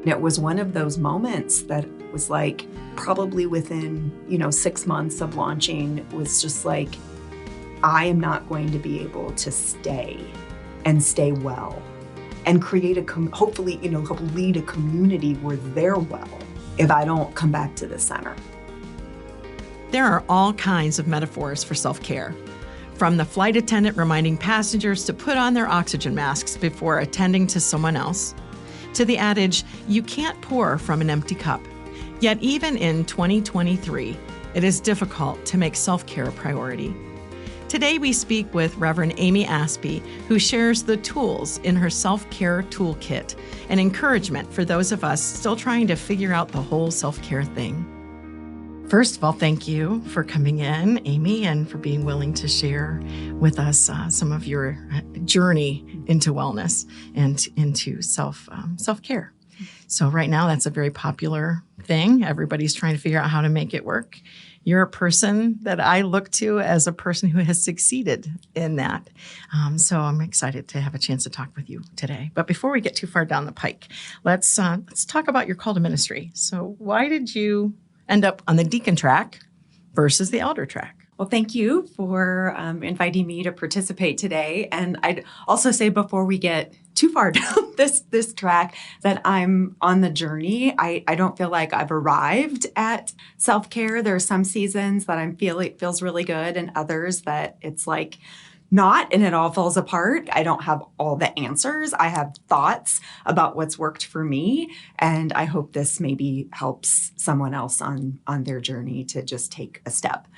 And it was one of those moments that was like probably within, 6 months of launching, was just like, I am not going to be able to stay and stay well and create hopefully, help lead a community where they're well if I don't come back to the center. There are all kinds of metaphors for self-care, from the flight attendant reminding passengers to put on their oxygen masks before attending to someone else, to the adage, you can't pour from an empty cup. Yet even in 2023, it is difficult to make self-care a priority. Today we speak with Reverend Amy Aspey, who shares the tools in her self-care toolkit and encouragement for those of us still trying to figure out the whole self-care thing. First of all, thank you for coming in, Amy, and for being willing to share with us some of your journey into wellness and into self-care. So right now, that's a very popular thing. Everybody's trying to figure out how to make it work. You're a person that I look to as a person who has succeeded in that. So I'm excited to have a chance to talk with you today. But before we get too far down the pike, let's talk about your call to ministry. So why did you end up on the deacon track versus the elder track? Well, thank you for inviting me to participate today. And I'd also say before we get too far down this track that I'm on the journey. I don't feel like I've arrived at self-care. There are some seasons that it feels really good and others that it's like not, and it all falls apart. I don't have all the answers. I have thoughts about what's worked for me. And I hope this maybe helps someone else on their journey to just take a step.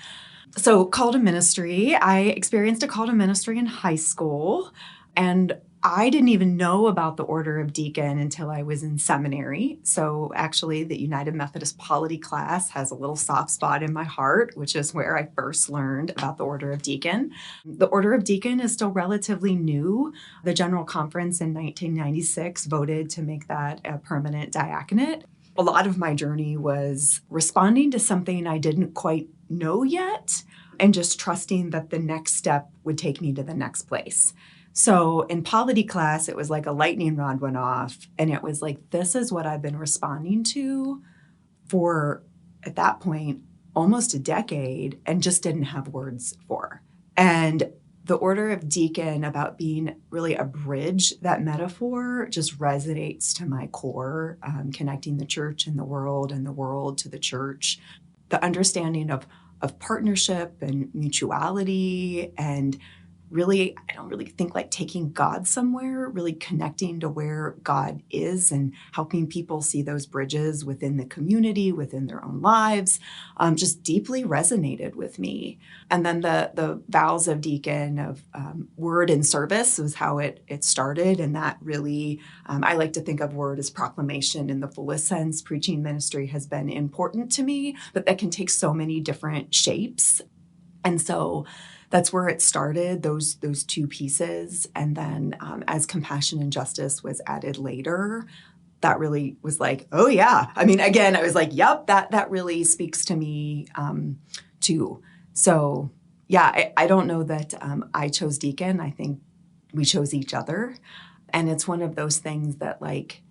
So call to ministry, I experienced a call to ministry in high school, and I didn't even know about the order of deacon until I was in seminary. So actually, the United Methodist Polity class has a little soft spot in my heart, which is where I first learned about the order of deacon. The order of deacon is still relatively new. The General Conference in 1996 voted to make that a permanent diaconate. A lot of my journey was responding to something I didn't quite know yet and just trusting that the next step would take me to the next place. So in polity class, it was like a lightning rod went off, and it was like, this is what I've been responding to for, at that point, almost a decade, and just didn't have words for. And the order of deacon, about being really a bridge, that metaphor just resonates to my core, connecting the church and the world to the church. The understanding of partnership and mutuality, and really, I don't really think like taking God somewhere, really connecting to where God is and helping people see those bridges within the community, within their own lives, just deeply resonated with me. And then the vows of deacon of word and service was how it started. And that really, I like to think of word as proclamation in the fullest sense. Preaching ministry has been important to me, but that can take so many different shapes. And so that's where it started, those two pieces. And then as compassion and justice was added later, that really was like, oh yeah. I mean, again, I was like, yep, that really speaks to me too. So yeah, I don't know that I chose deacon. I think we chose each other. And it's one of those things that like,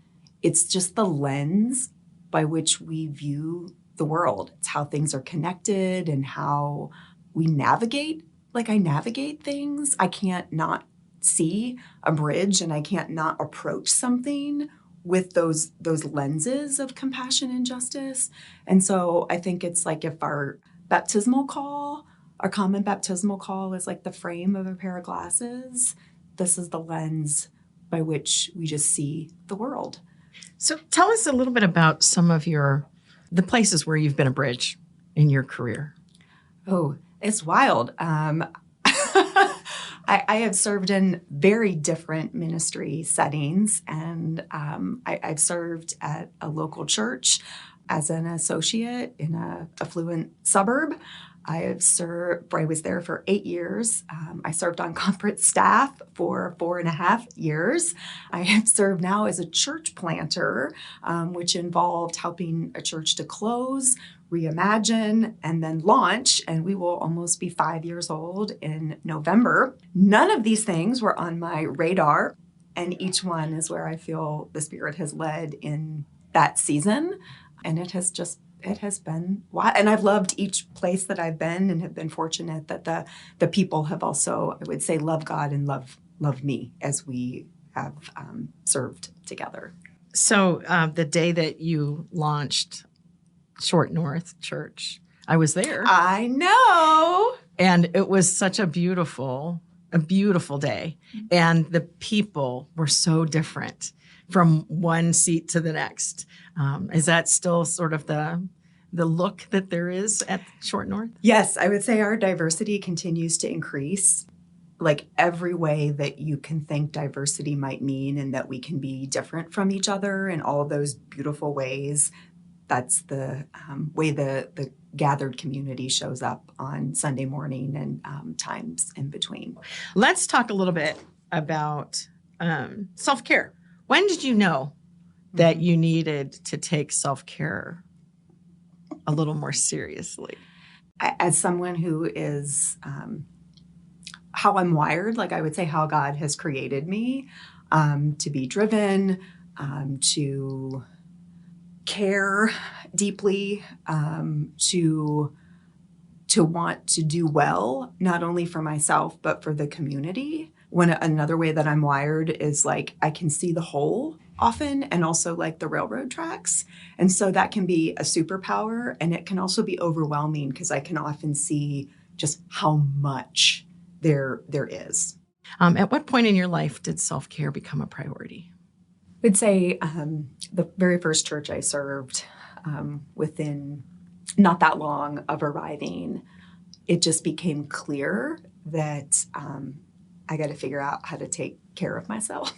it's just the lens by which we view the world. It's how things are connected and how we navigate. Like I navigate things. I can't not see a bridge, and I can't not approach something with those lenses of compassion and justice. And so I think it's like if our common baptismal call is like the frame of a pair of glasses, this is the lens by which we just see the world. So tell us a little bit about some of the places where you've been a bridge in your career. Oh, it's wild. I have served in very different ministry settings, and I've served at a local church as an associate in an affluent suburb. I was there for 8 years. I served on conference staff for 4.5 years. I have served now as a church planter, which involved helping a church to close, reimagine, and then launch. And we will almost be 5 years old in November. None of these things were on my radar. And each one is where I feel the Spirit has led in that season. And it has been wild. And I've loved each place that I've been and have been fortunate that the people have also, I would say, love God and love me as we have served together. So the day that you launched Short North Church, I was there. I know. And it was such a beautiful day. And the people were so different from one seat to the next. Is that still sort of the look that there is at Short North? Yes, I would say our diversity continues to increase. Like every way that you can think diversity might mean, and that we can be different from each other in all those beautiful ways. That's the way the gathered community shows up on Sunday morning and times in between. Let's talk a little bit about self-care. When did you know that you needed to take self-care a little more seriously? As someone who is how I'm wired, like I would say how God has created me to be driven, to care deeply, to want to do well, not only for myself, but for the community. Another way that I'm wired is like I can see the whole often, and also like the railroad tracks. And so that can be a superpower, and it can also be overwhelming because I can often see just how much there is. At what point in your life did self-care become a priority? I would say the very first church I served, within not that long of arriving, it just became clear that I got to figure out how to take care of myself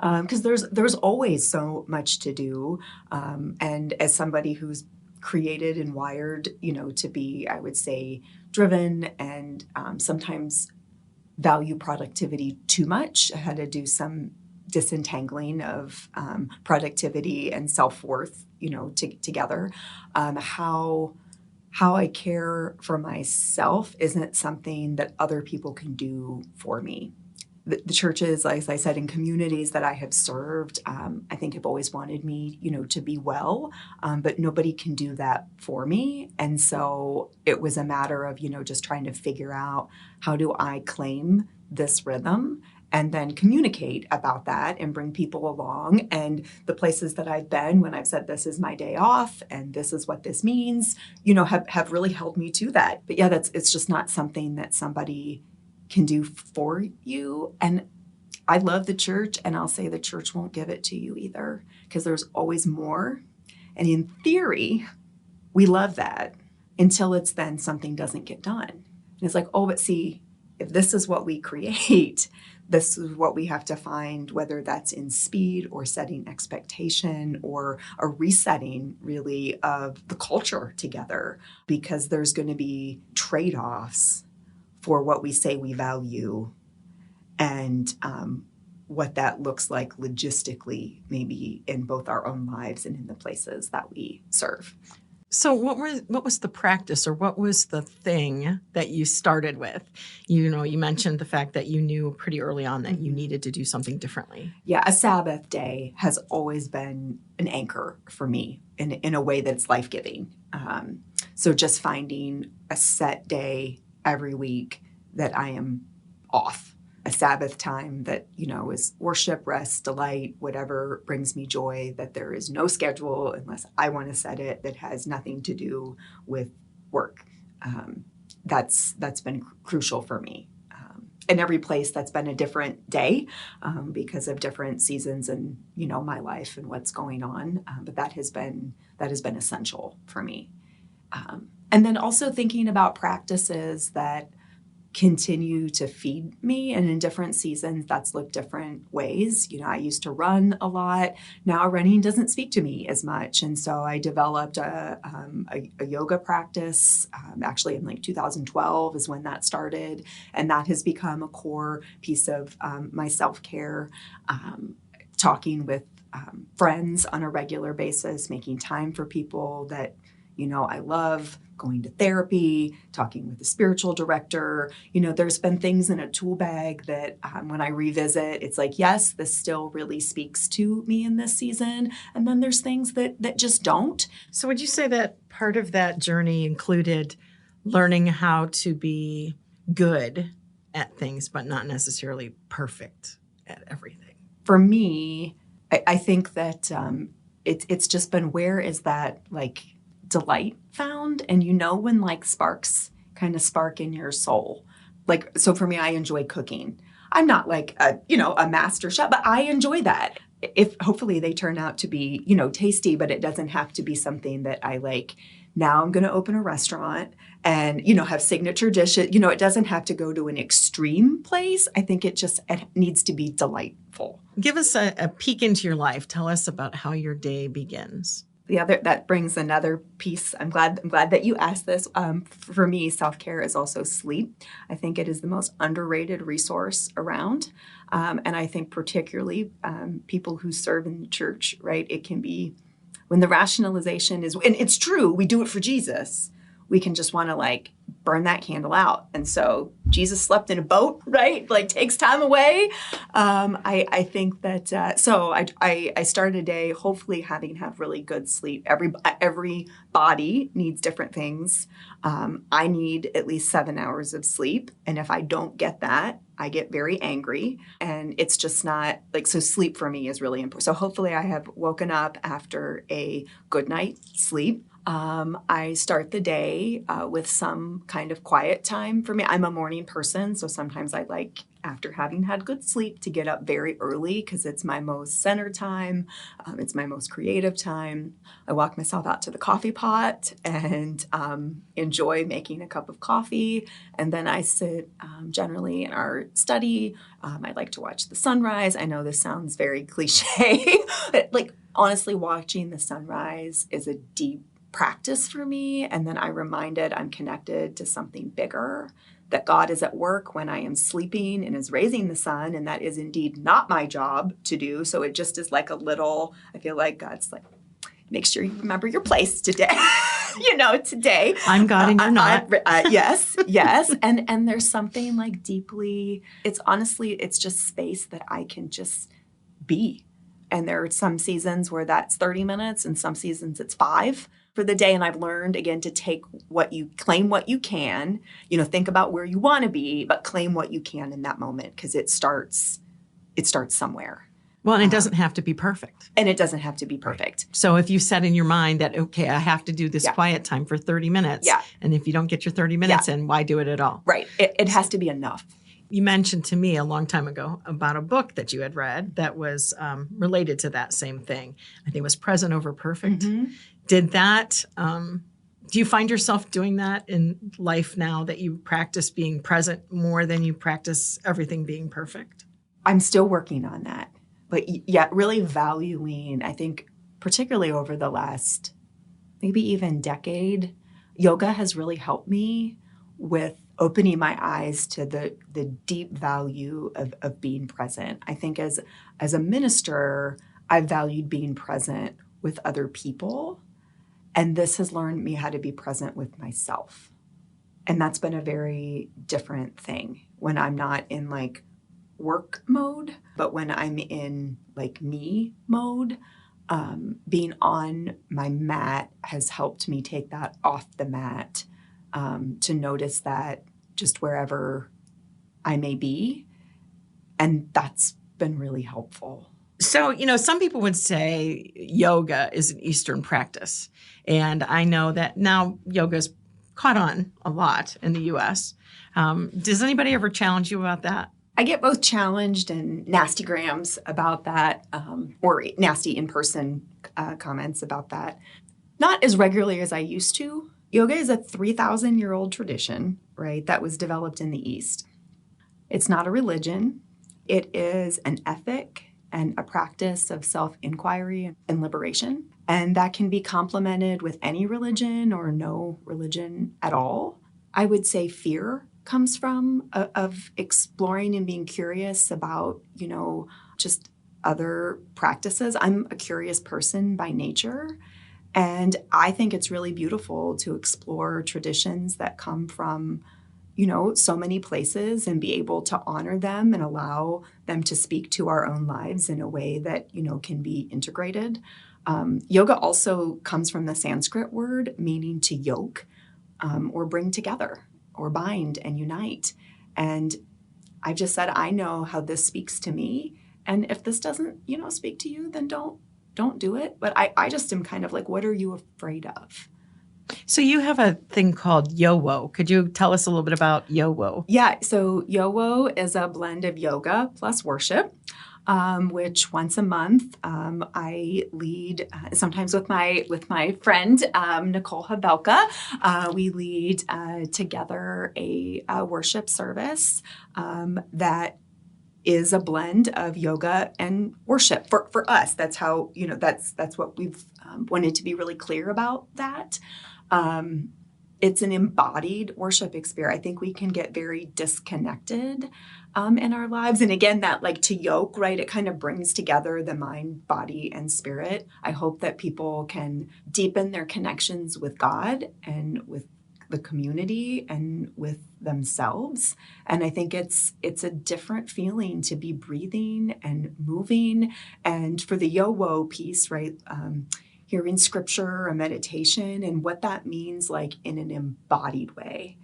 because there's always so much to do. And as somebody who's created and wired, to be, I would say, driven and sometimes value productivity too much, I had to do some disentangling of productivity and self-worth, together. How I care for myself isn't something that other people can do for me. The churches, as I said, in communities that I have served, I think have always wanted me, to be well, but nobody can do that for me. And so it was a matter of, just trying to figure out how do I claim this rhythm and then communicate about that and bring people along. And the places that I've been when I've said this is my day off and this is what this means, have really held me to that. But yeah, it's just not something that somebody can do for you. And I love the church, and I'll say the church won't give it to you either, because there's always more. And in theory, we love that until it's then something doesn't get done. And it's like, oh, but see, if this is what we create, this is what we have to find, whether that's in speed or setting expectation or a resetting really of the culture together, because there's going to be trade-offs for what we say we value and what that looks like logistically, maybe in both our own lives and in the places that we serve. So what was the practice, or what was the thing that you started with? You mentioned the fact that you knew pretty early on that you needed to do something differently. Yeah, a Sabbath day has always been an anchor for me in a way that's life-giving. So just finding a set day every week that I am off, a Sabbath time that, is worship, rest, delight, whatever brings me joy, that there is no schedule unless I want to set it, that has nothing to do with work. That's been crucial for me. In every place, that's been a different day because of different seasons in, my life and what's going on. But that has been essential for me. And then also thinking about practices that continue to feed me, and in different seasons that's looked different ways. I used to run a lot. Now running doesn't speak to me as much, and so I developed a yoga practice. Actually, in 2012 is when that started, and that has become a core piece of my self-care. Talking with friends on a regular basis, making time for people that I love going to therapy, talking with a spiritual director. There's been things in a tool bag that when I revisit, it's like, yes, this still really speaks to me in this season. And then there's things that just don't. So would you say that part of that journey included learning how to be good at things, but not necessarily perfect at everything? For me, I think that it's just been, where is that like delight found? And when like sparks kind of spark in your soul. Like, so for me, I enjoy cooking. I'm not like a master chef, but I enjoy that. If hopefully they turn out to be, tasty, but it doesn't have to be something that I like. Now I'm going to open a restaurant and, have signature dishes. It doesn't have to go to an extreme place. I think it needs to be delightful. Give us a peek into your life. Tell us about how your day begins. That brings another piece. I'm glad that you asked this. For me, self-care is also sleep. I think it is the most underrated resource around. And I think particularly people who serve in the church, right? It can be when the rationalization is, and it's true, we do it for Jesus. We can just want to like burn that candle out. And so Jesus slept in a boat, right? Like takes time away. I think that, so I start a day hopefully having had really good sleep. Every body needs different things. I need at least 7 hours of sleep. And if I don't get that, I get very angry, and it's just not like, so sleep for me is really important. So hopefully I have woken up after a good night's sleep. I start the day with some kind of quiet time. For me, I'm a morning person, so sometimes I like, after having had good sleep, to get up very early because it's my most centered time. It's my most creative time. I walk myself out to the coffee pot and enjoy making a cup of coffee. And then I sit generally in our study. I like to watch the sunrise. I know this sounds very cliche, but like honestly, watching the sunrise is a deep practice for me. And then I'm reminded I'm connected to something bigger, that God is at work when I am sleeping and is raising the sun. And that is indeed not my job to do. So it just is like a little, I feel like God's like, make sure you remember your place today. Today. I'm God and you're not. Yes. And there's something like deeply, it's just space that I can just be. And there are some seasons where that's 30 minutes and some seasons it's 5 for the day. And I've learned again to claim what you can, think about where you want to be, but claim what you can in that moment, because it starts somewhere. Well, and it doesn't have to be perfect. And it doesn't have to be perfect. So if you set in your mind that, okay, I have to do this quiet time for 30 minutes. Yeah. And if you don't get your 30 minutes in, why do it at all? Right. It has to be enough. You mentioned to me a long time ago about a book that you had read that was related to that same thing. I think it was Present Over Perfect. Mm-hmm. Did that, do you find yourself doing that in life now, that you practice being present more than you practice everything being perfect? I'm still working on that. But yeah, really valuing, I think, particularly over the last maybe even decade, yoga has really helped me with opening my eyes to the deep value of being present. I think as a minister, I've valued being present with other people. And this has learned me how to be present with myself. And that's been a very different thing when I'm not in like work mode, but when I'm in like me mode. Being on my mat has helped me take that off the mat, to notice that just wherever I may be. And that's been really helpful. So, some people would say yoga is an Eastern practice. And I know that now yoga's caught on a lot in the U.S. Does anybody ever challenge you about that? I get both challenged and nasty grams about that, or nasty in-person comments about that. Not as regularly as I used to. Yoga is a 3,000-year-old tradition, right, that was developed in the East. It's not a religion. It is an ethic and a practice of self-inquiry and liberation. And that can be complemented with any religion or no religion at all. I would say fear comes from of exploring and being curious about, just other practices. I'm a curious person by nature. And I think it's really beautiful to explore traditions that come from, so many places and be able to honor them and allow them to speak to our own lives in a way that, can be integrated. Yoga also comes from the Sanskrit word meaning to yoke, or bring together or bind and unite. And I've just said, I know how this speaks to me. And if this doesn't, speak to you, then don't do it. But I just am kind of like, what are you afraid of? So you have a thing called Yo-Wo. Could you tell us a little bit about Yo-Wo? Yeah, so Yo-Wo is a blend of yoga plus worship, which once a month I lead, sometimes with my friend Nicole Havelka. We lead together a worship service that is a blend of yoga and worship for us. That's how, that's what we've wanted to be really clear about that. It's an embodied worship experience. I think we can get very disconnected in our lives. And again, that like to yoke, right? It kind of brings together the mind, body, and spirit. I hope that people can deepen their connections with God and with the community and with themselves. And I think it's a different feeling to be breathing and moving. And for the Yo-Wo piece, right? Hearing scripture or meditation and what that means like in an embodied way.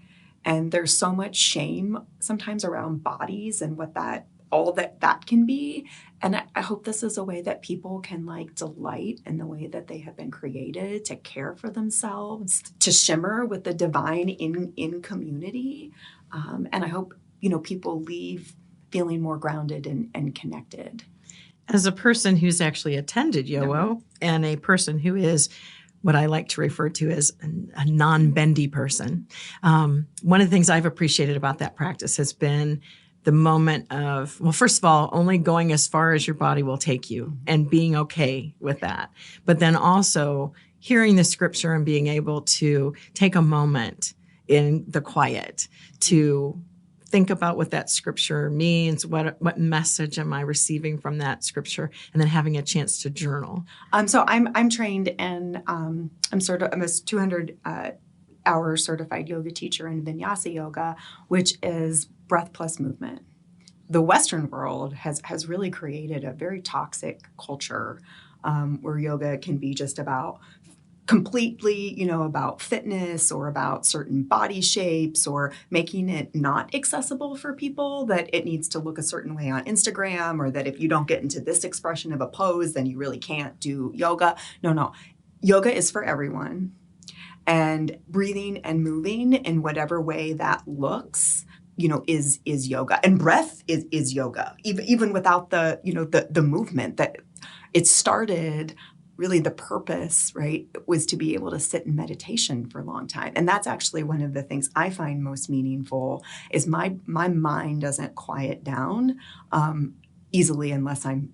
And there's so much shame sometimes around bodies and what all that can be. And I hope this is a way that people can like delight in the way that they have been created to care for themselves, to shimmer with the divine in community. And I hope, people leave feeling more grounded and connected. As a person who's actually attended Yo-Wo and a person who is what I like to refer to as a non-bendy person, one of the things I've appreciated about that practice has been the moment of, well, first of all, only going as far as your body will take you and being okay with that. But then also hearing the scripture and being able to take a moment in the quiet to think about what that scripture means, what message am I receiving from that scripture, and then having a chance to journal. So I'm trained in I'm a 200 hour certified yoga teacher in Vinyasa yoga, which is breath plus movement. The Western world has really created a very toxic culture where yoga can be just about completely, about fitness or about certain body shapes or making it not accessible for people, that it needs to look a certain way on Instagram, or that if you don't get into this expression of a pose, then you really can't do yoga. No. Yoga is for everyone. And breathing and moving in whatever way that looks, is yoga. And breath is yoga, even without the movement. That it started. Really the purpose, right, was to be able to sit in meditation for a long time. And that's actually one of the things I find most meaningful is my mind doesn't quiet down easily unless I'm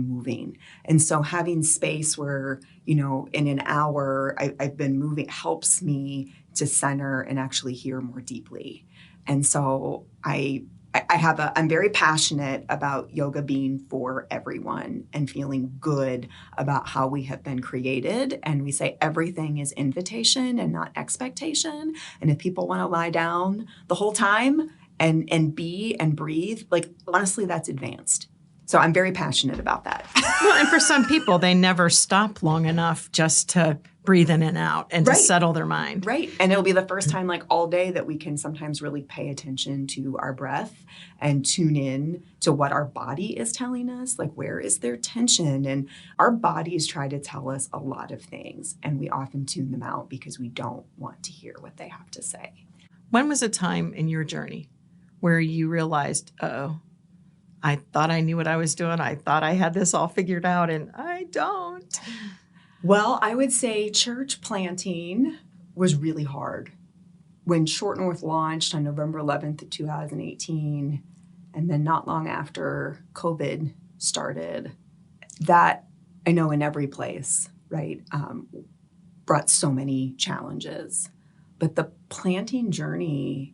moving. And so having space where, in an hour I've been moving helps me to center and actually hear more deeply. And so I'm very passionate about yoga being for everyone and feeling good about how we have been created. And we say everything is invitation and not expectation. And if people want to lie down the whole time and be and breathe, like honestly, that's advanced. So I'm very passionate about that. Well, and for some people, they never stop long enough just to breathe in and out and to settle their mind. Right. And it'll be the first time like all day that we can sometimes really pay attention to our breath and tune in to what our body is telling us, like where is there tension? And our bodies try to tell us a lot of things, and we often tune them out because we don't want to hear what they have to say. When was a time in your journey where you realized, I thought I knew what I was doing. I thought I had this all figured out, and I don't. Well, I would say church planting was really hard. When Short North launched on November 11th of 2018, and then not long after COVID started, that I know in every place, right, brought so many challenges. But the planting journey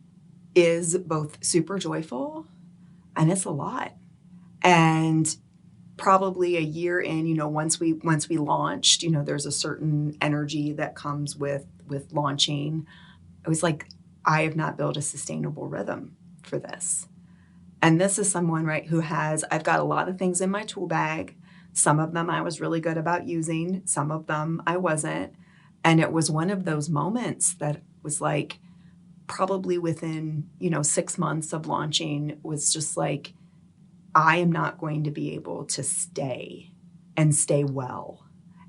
is both super joyful and it's a lot. And probably a year in, once we launched, there's a certain energy that comes with launching. It was like, I have not built a sustainable rhythm for this. And this is someone, right, I've got a lot of things in my tool bag. Some of them I was really good about using, some of them I wasn't. And it was one of those moments that was like, probably within, 6 months of launching, was just like, I am not going to be able to stay well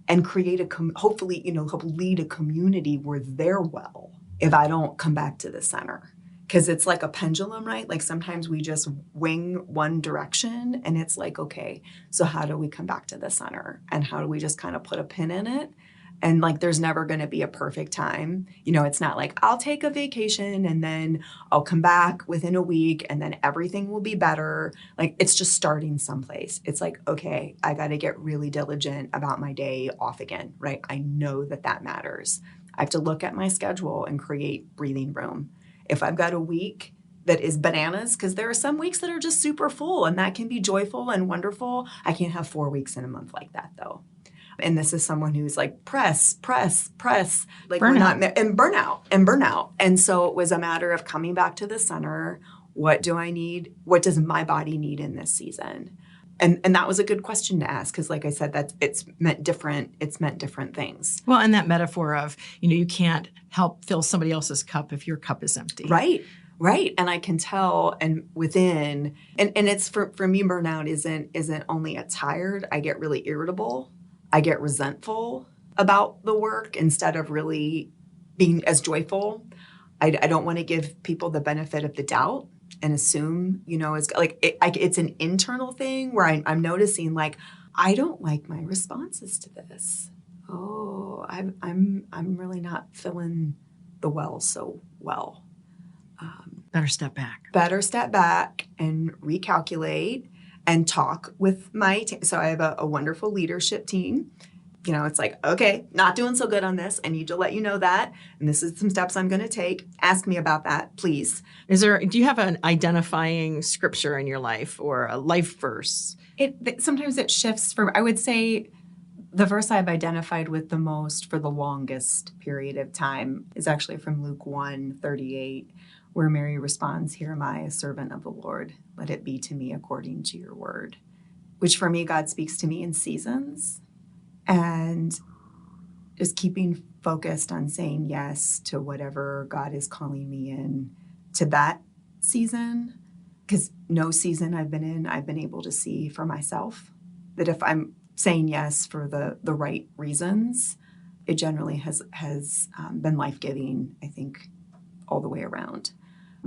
and create hopefully, help lead a community where they're well if I don't come back to the center. Because it's like a pendulum, right? Like sometimes we just wing one direction and it's like, okay, so how do we come back to the center? And how do we just kind of put a pin in it? And like, there's never going to be a perfect time. It's not like I'll take a vacation and then I'll come back within a week and then everything will be better. Like, it's just starting someplace. It's like, okay, I got to get really diligent about my day off again, right? I know that matters. I have to look at my schedule and create breathing room. If I've got a week that is bananas, because there are some weeks that are just super full and that can be joyful and wonderful. I can't have 4 weeks in a month like that though. And this is someone who's like press, like burnout. And so it was a matter of coming back to the center. What do I need? What does my body need in this season? And that was a good question to ask because, like I said, it's meant different things. Well, and that metaphor of, you can't help fill somebody else's cup if your cup is empty. Right. And I can tell, and within, and it's for me, burnout isn't only a tired. I get really irritable. I get resentful about the work instead of really being as joyful. I don't want to give people the benefit of the doubt and assume, it's like it's an internal thing where I'm noticing like, I don't like my responses to this. Oh, I'm really not filling the well so well. Better step back. Better step back and recalculate and talk with my team. So I have a wonderful leadership team. It's like, okay, not doing so good on this. I need to let you know that. And this is some steps I'm going to take. Ask me about that, please. Do you have an identifying scripture in your life or a life verse? Sometimes it shifts I would say the verse I've identified with the most for the longest period of time is actually from Luke 1:38, where Mary responds, "Here am I, a servant of the Lord. Let it be to me according to your word," which for me, God speaks to me in seasons. And just keeping focused on saying yes to whatever God is calling me in to that season. Because no season I've been in, I've been able to see for myself that if I'm saying yes for the right reasons, it generally has been life-giving, I think, all the way around.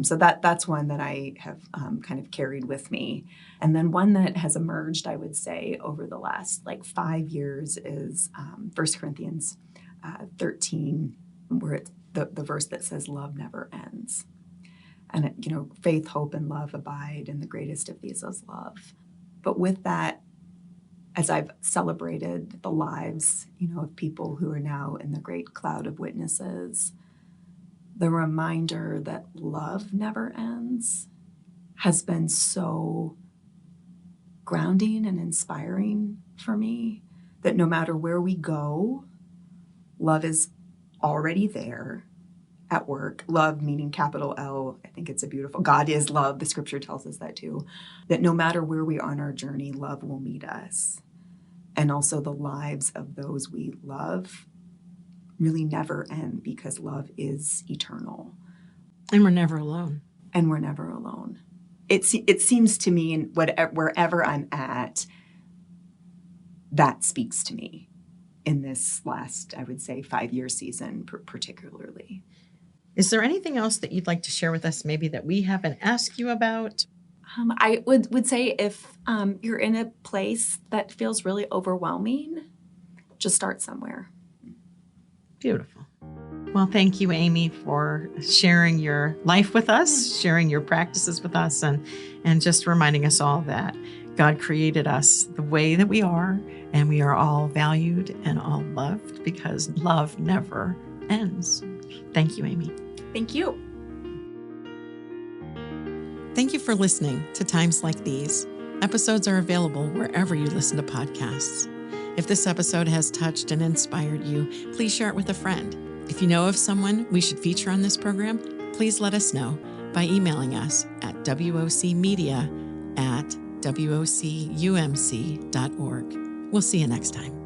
So that's one that I have kind of carried with me. And then one that has emerged, I would say, over the last 5 years is 1 Corinthians 13, where it's the verse that says, "Love never ends." And, faith, hope, and love abide, and the greatest of these is love. But with that, as I've celebrated the lives, of people who are now in the great cloud of witnesses, the reminder that love never ends has been so grounding and inspiring for me, that no matter where we go, love is already there at work. Love meaning capital L. I think it's a beautiful, God is love. The scripture tells us that too, that no matter where we are on our journey, love will meet us. And also the lives of those we love really never end because love is eternal. And we're never alone. And we're never alone. It seems to me, in wherever I'm at, that speaks to me in this last, I would say, 5-year season particularly. Is there anything else that you'd like to share with us, maybe that we haven't asked you about? I would say if you're in a place that feels really overwhelming, just start somewhere. Beautiful. Well, thank you, Amy, for sharing your life with us, sharing your practices with us, and just reminding us all that God created us the way that we are, and we are all valued and all loved because love never ends. Thank you, Amy. Thank you. Thank you for listening to Times Like These. Episodes are available wherever you listen to podcasts. If this episode has touched and inspired you, please share it with a friend. If you know of someone we should feature on this program, please let us know by emailing us at wocmedia@wocumc.org. We'll see you next time.